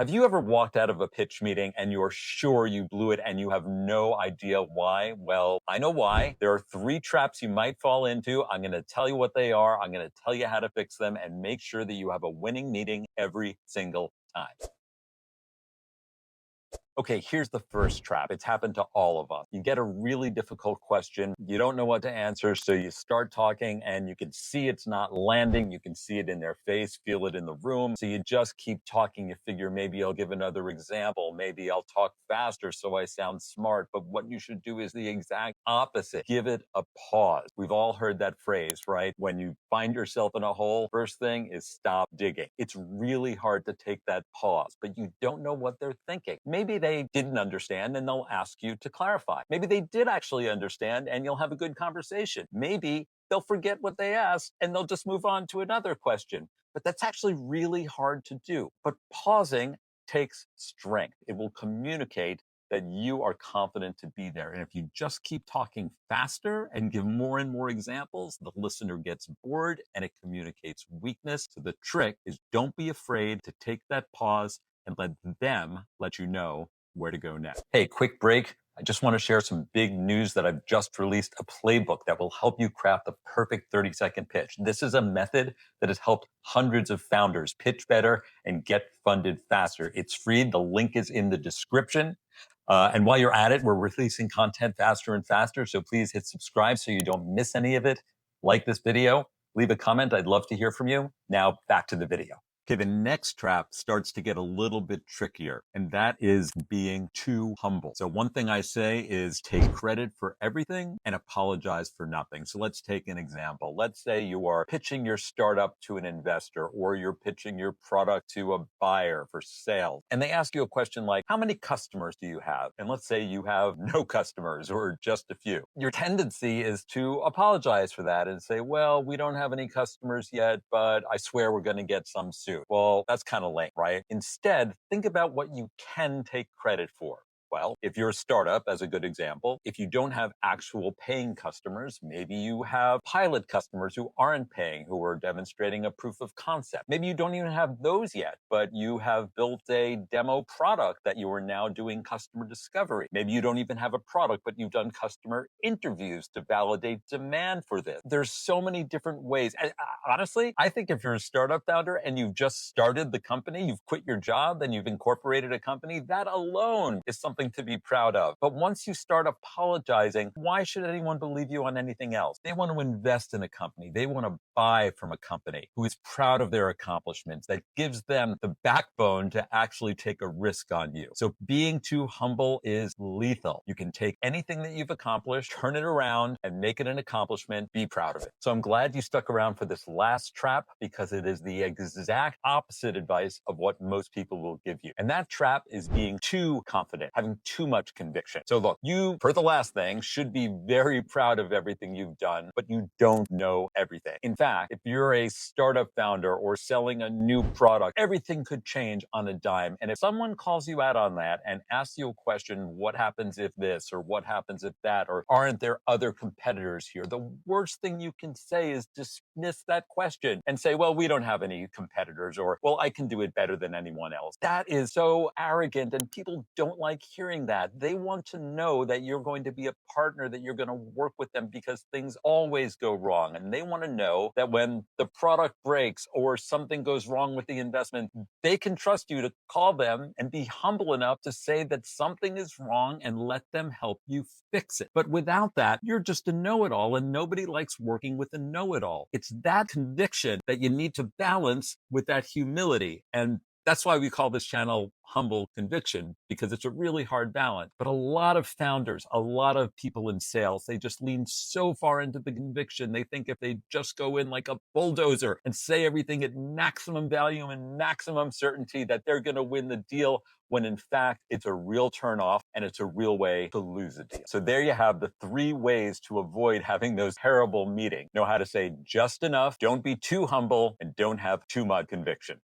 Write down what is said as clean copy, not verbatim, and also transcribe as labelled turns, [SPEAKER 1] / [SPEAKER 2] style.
[SPEAKER 1] Have you ever walked out of a pitch meeting and you're sure you blew it and you have no idea why? Well, I know why. There are 3 traps you might fall into. I'm going to tell you what they are. I'm going to tell you how to fix them and make sure that you have a winning meeting every single time. Okay, here's the first trap. It's happened to all of us. You get a really difficult question. You don't know what to answer. So you start talking and you can see it's not landing. You can see it in their face, feel it in the room. So you just keep talking. You figure maybe I'll give another example. Maybe I'll talk faster so I sound smart. But what you should do is the exact opposite. Give it a pause. We've all heard that phrase, right? When you find yourself in a hole, first thing is stop digging. It's really hard to take that pause, but you don't know what they're thinking. Maybe they didn't understand and they'll ask you to clarify. Maybe they did actually understand and you'll have a good conversation. Maybe they'll forget what they asked and they'll just move on to another question. But that's actually really hard to do. But pausing takes strength. It will communicate that you are confident to be there. And if you just keep talking faster and give more and more examples, the listener gets bored and it communicates weakness. So the trick is don't be afraid to take that pause and let them let you know where to go next. Hey, quick break. I just want to share some big news that I've just released a playbook that will help you craft the perfect 30-second pitch. This is a method that has helped hundreds of founders pitch better and get funded faster. It's free. The link is in the description. And while you're at it, we're releasing content faster and faster. So please hit subscribe so you don't miss any of it. Like this video, leave a comment. I'd love to hear from you. Now back to the video. Okay, the next trap starts to get a little bit trickier, and that is being too humble. So one thing I say is take credit for everything and apologize for nothing. So let's take an example. Let's say you are pitching your startup to an investor, or you're pitching your product to a buyer for sale, and they ask you a question like, how many customers do you have? And let's say you have no customers or just a few. Your tendency is to apologize for that and say, well, we don't have any customers yet, but I swear we're going to get some soon. Well, that's kind of lame, right? Instead, think about what you can take credit for. Well, if you're a startup, as a good example, if you don't have actual paying customers, maybe you have pilot customers who aren't paying, who are demonstrating a proof of concept. Maybe you don't even have those yet, but you have built a demo product that you are now doing customer discovery. Maybe you don't even have a product, but you've done customer interviews to validate demand for this. There's so many different ways. And honestly, I think if you're a startup founder and you've just started the company, you've quit your job and you've incorporated a company, that alone is something to be proud of. But once you start apologizing, why should anyone believe you on anything else? They want to invest in a company. They want to buy from a company who is proud of their accomplishments, that gives them the backbone to actually take a risk on you. So being too humble is lethal. You can take anything that you've accomplished, turn it around and make it an accomplishment. Be proud of it. So I'm glad you stuck around for this last trap, because it is the exact opposite advice of what most people will give you. And that trap is being too confident, having too much conviction. So look, you, for the last thing, should be very proud of everything you've done, but you don't know everything. In fact, if you're a startup founder or selling a new product, everything could change on a dime. And if someone calls you out on that and asks you a question, what happens if this, or what happens if that, or aren't there other competitors here? The worst thing you can say is dismiss that question and say, well, we don't have any competitors, or, well, I can do it better than anyone else. That is so arrogant, and people don't like hearing that. They want to know that you're going to be a partner, that you're going to work with them, because things always go wrong. And they want to know that when the product breaks or something goes wrong with the investment, they can trust you to call them and be humble enough to say that something is wrong and let them help you fix it. But without that, you're just a know-it-all, and nobody likes working with a know-it-all. It's that conviction that you need to balance with that humility. And that's why we call this channel Humble Conviction, because it's a really hard balance. But a lot of founders, a lot of people in sales, they just lean so far into the conviction. They think if they just go in like a bulldozer and say everything at maximum value and maximum certainty, that they're going to win the deal, when in fact it's a real turnoff and it's a real way to lose a deal. So there you have the 3 ways to avoid having those terrible meetings. Know how to say just enough, don't be too humble, and don't have too much conviction.